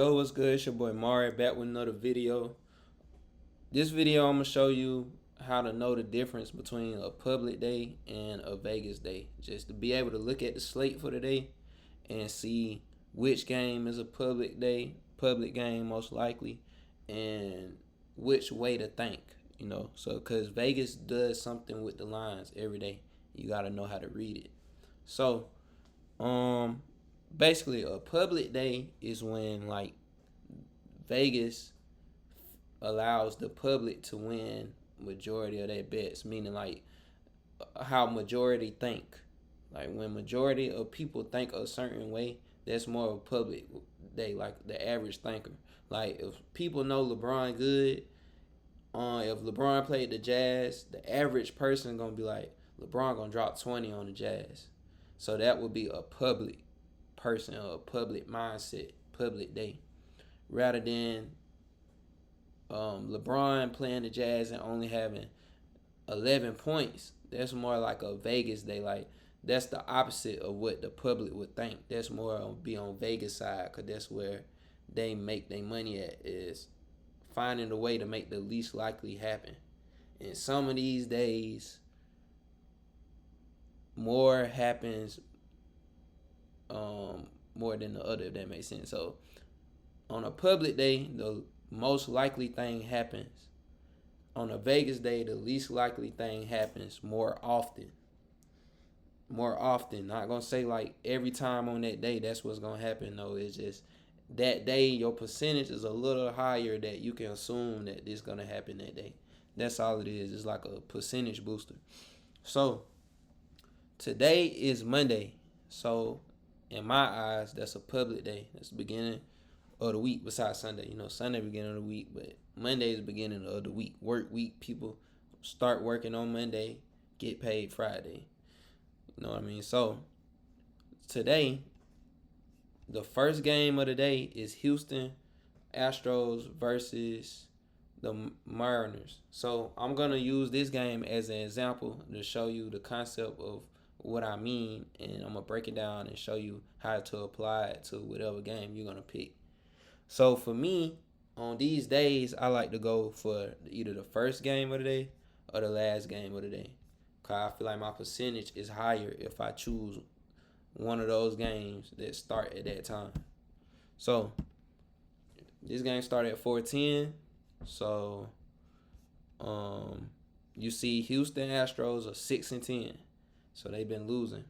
Yo, what's good? It's your boy Mari back with another video. This video I'm gonna show you how to know the difference between a public day and a Vegas day. Just to be able to look at the slate for the day and see which game is a public game most likely, and which way to think. So because Vegas does something with the lines every day, you gotta know how to read it. So, um, basically, a public day is when like Vegas allows the public to win majority of their bets, meaning like how majority think. Like when majority of people think a certain way, that's more of a public day, like the average thinker. Like if people know LeBron good, if LeBron played the Jazz, the average person gonna be like LeBron gonna drop 20 on the Jazz. So that would be a public person or a public mindset, public day, rather than LeBron playing the Jazz and only having 11 points. That's more like a Vegas day. Like that's the opposite of what the public would think. That's more be on Vegas side, because that's where they make their money at, is finding a way to make the least likely happen. And some of these days, more happens more than the other, if that makes sense. So on a public day, the most likely thing happens. On a Vegas day, the least likely thing happens more often. More often. Not gonna say like every time on that day that's what's gonna happen. No, it's just that day your percentage is a little higher that you can assume that this gonna happen that day. That's all it is. It's like a percentage booster. So today is Monday. So in my eyes, that's a public day. That's the beginning of the week besides Sunday. Sunday beginning of the week, but Monday is the beginning of the week. Work week. People start working on Monday, get paid Friday. You know what I mean? So today, the first game of the day is Houston Astros versus the Mariners. So I'm gonna use this game as an example to show you the concept of what I mean, and I'm gonna break it down and show you how to apply it to whatever game you're gonna pick. So for me, on these days, I like to go for either the first game of the day or the last game of the day. Cause I feel like my percentage is higher if I choose one of those games that start at that time. So this game started at 4:10. So you see Houston Astros are 6-10. So they've been losing.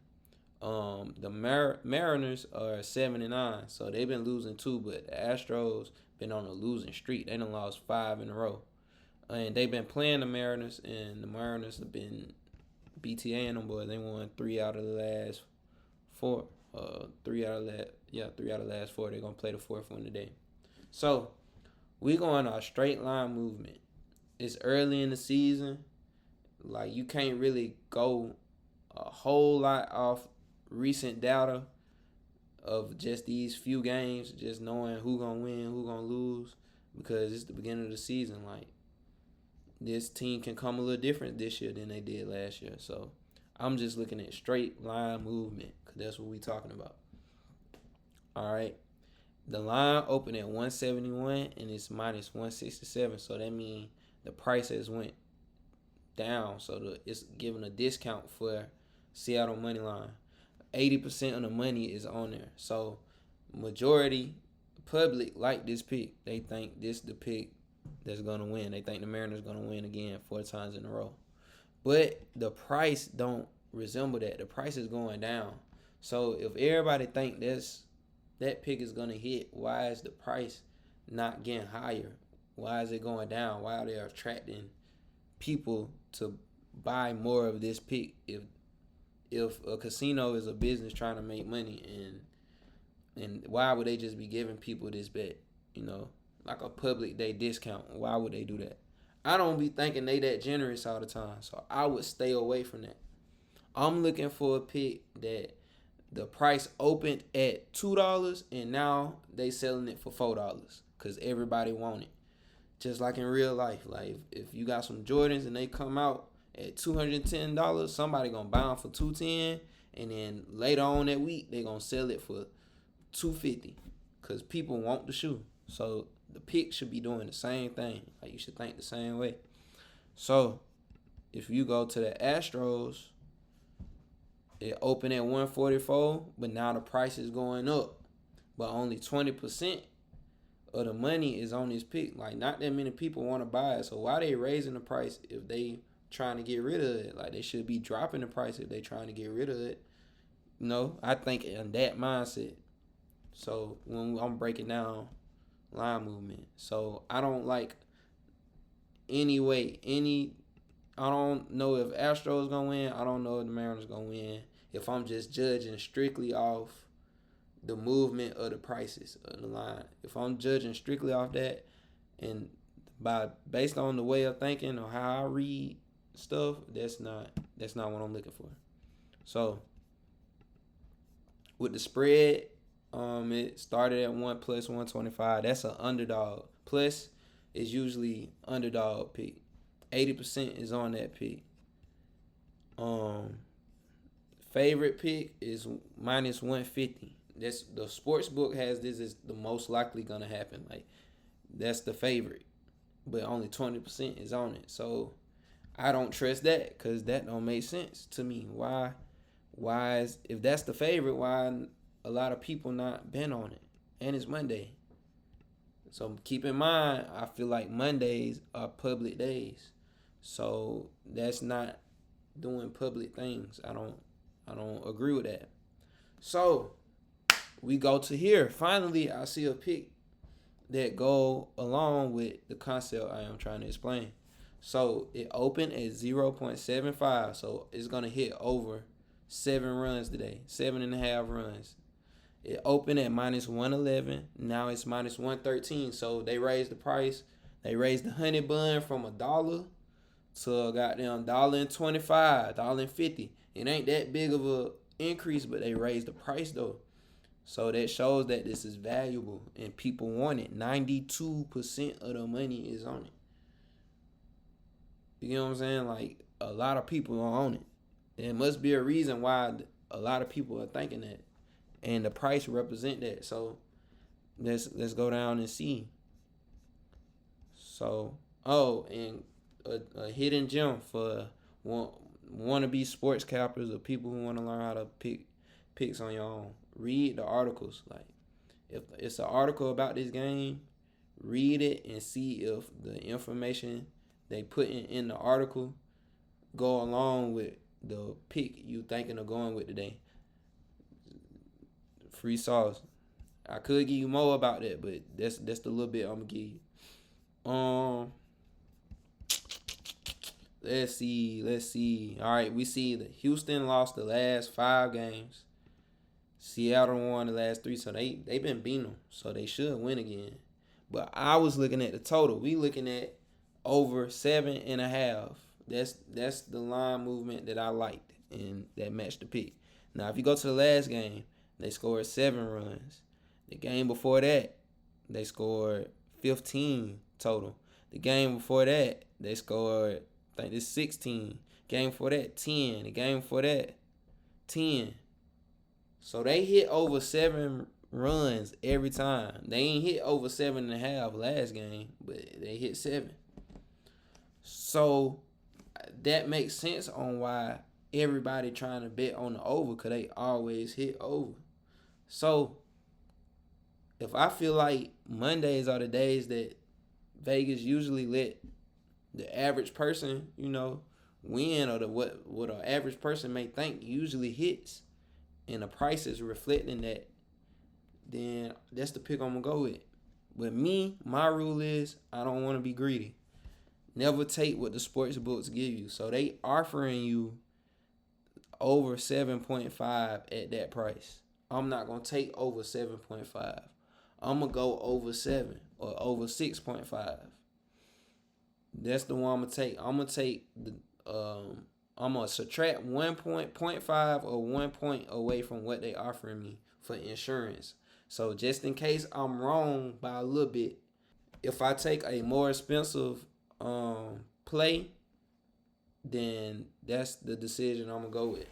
The Mariners are 7-9, so they've been losing too. But the Astros been on a losing streak. They done lost 5 in a row, and they've been playing the Mariners, and the Mariners have been BTAing them boys. They won 3 out of the last 4. 3 out of the last 4. They're gonna play the fourth one today. So we going on a straight line movement. It's early in the season. Like you can't really go a whole lot off recent data of just these few games, just knowing who gonna win, who gonna lose, because it's the beginning of the season. Like this team can come a little different this year than they did last year. So I'm just looking at straight line movement, because that's what we talking about. All right. The line opened at 171 and it's minus 167. So that means the price has went down. So it's giving a discount for Seattle money line. 80% of the money is on there. So majority public like this pick. They think this the pick that's gonna win. They think the Mariners gonna win again 4 times in a row. But the price don't resemble that. The price is going down. So if everybody think that pick is gonna hit, why is the price not getting higher? Why is it going down? Why are they attracting people to buy more of this pick? If a casino is a business trying to make money, and why would they just be giving people this bet? Like a public day discount. Why would they do that? I don't be thinking they that generous all the time, so I would stay away from that. I'm looking for a pick that the price opened at $2 and now they selling it for $4 because everybody want it. Just like in real life, like if you got some Jordans and they come out at $210, somebody gonna buy them for $210, and then later on that week they gonna sell it for $250, because people want the shoe. So the pick should be doing the same thing. Like, you should think the same way. So if you go to the Astros, it opened at 144, but now the price is going up. But only 20% of the money is on this pick. Like, not that many people want to buy it. So why they raising the price if they trying to get rid of it? Like, they should be dropping the price if they trying to get rid of it. I think in that mindset. So when I'm breaking down line movement, so I don't like I don't know if Astros gonna win. I don't know if the Mariners gonna win. If I'm just judging strictly off the movement of the prices of the line, if I'm judging strictly off that, and based on the way of thinking or how I read stuff, that's not what I'm looking for. So with the spread, it started at 1 plus 125. That's an underdog. Plus is usually underdog pick. 80% is on that pick. Favorite pick is minus 150. That's the sports book has this is the most likely gonna happen. Like, that's the favorite, but only 20% is on it. So I don't trust that because that don't make sense to me. Why is, if that's the favorite, why a lot of people not been on it? And it's Monday. So keep in mind, I feel like Mondays are public days. So that's not doing public things. I don't agree with that. So we go to here. Finally, I see a pick that go along with the concept I am trying to explain. So it opened at 0.75. So it's gonna hit over 7 runs today. 7.5 runs. It opened at minus 111. Now it's minus 113. So they raised the price. They raised the honey bun from $1 to a goddamn $1.25, $1.50. It ain't that big of a increase, but they raised the price though. So that shows that this is valuable and people want it. 92% of the money is on it. You know what I'm saying? Like, a lot of people are on it. There must be a reason why a lot of people are thinking that. And the price represent that. So let's go down and see. So, and a hidden gem for wannabe sports cappers or people who want to learn how to pick picks on your own. Read the articles. Like, if it's an article about this game, read it and see if the information they put in the article go along with the pick you thinking of going with today. Free sauce. I could give you more about that, but that's the little bit I'm gonna give you. Let's see. All right, we see that Houston lost the last 5 games. Seattle won the last 3, so they been beating them, so they should win again. But I was looking at the total. We looking at over 7.5. That's the line movement that I liked and that matched the pick. Now, if you go to the last game, they scored 7 runs. The game before that, they scored 15 total. The game before that, they scored, I think it's 16. Game before that, 10. The game before that, 10. So they hit over 7 runs every time. They ain't hit over 7.5 last game, but they hit 7. So that makes sense on why everybody trying to bet on the over, because they always hit over. So if I feel like Mondays are the days that Vegas usually let the average person, win, or what an average person may think usually hits, and the price is reflecting that, then that's the pick I'm gonna go with. But me, my rule is I don't want to be greedy. Never take what the sports books give you. So they offering you over 7.5 at that price. I'm not gonna take over 7.5. I'm gonna go over 7 or over 6.5. That's the one I'm gonna take. I'm gonna take the I'm gonna subtract 1.5 or 1 point away from what they offering me for insurance. So just in case I'm wrong by a little bit, if I take a more expensive play, then that's the decision I'm gonna go with.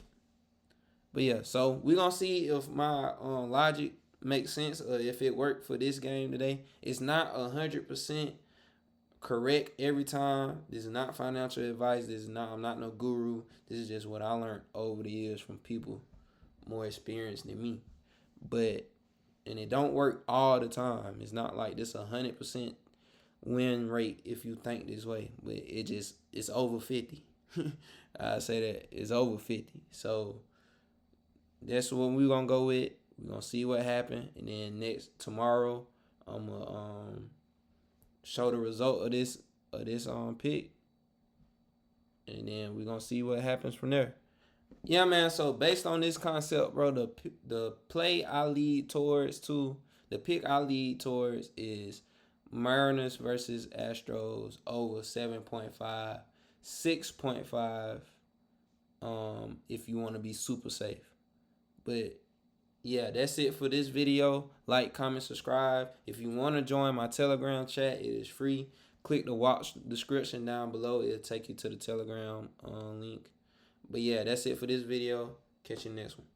But yeah, so we're gonna see if my logic make sense if it worked for this game today. It's not 100% correct every time. This is not financial advice. This is not. I'm not no guru. This is just what I learned over the years from people more experienced than me. But and it don't work all the time. It's not like this 100% win rate if you think this way. But it's over 50. I say that it's over 50. So that's what we're gonna go with. We're gonna see what happened, and then tomorrow I'm gonna show the result of this pick, and then we're gonna see what happens from there. Yeah, man. So based on this concept, bro, the pick I lead towards is Mariners versus Astros over 7.5, 6.5. If you want to be super safe, but yeah, that's it for this video. Like, comment, subscribe. If you want to join my Telegram chat, it is free. Click the watch description down below. It'll take you to the Telegram link. But yeah, that's it for this video. Catch you next one.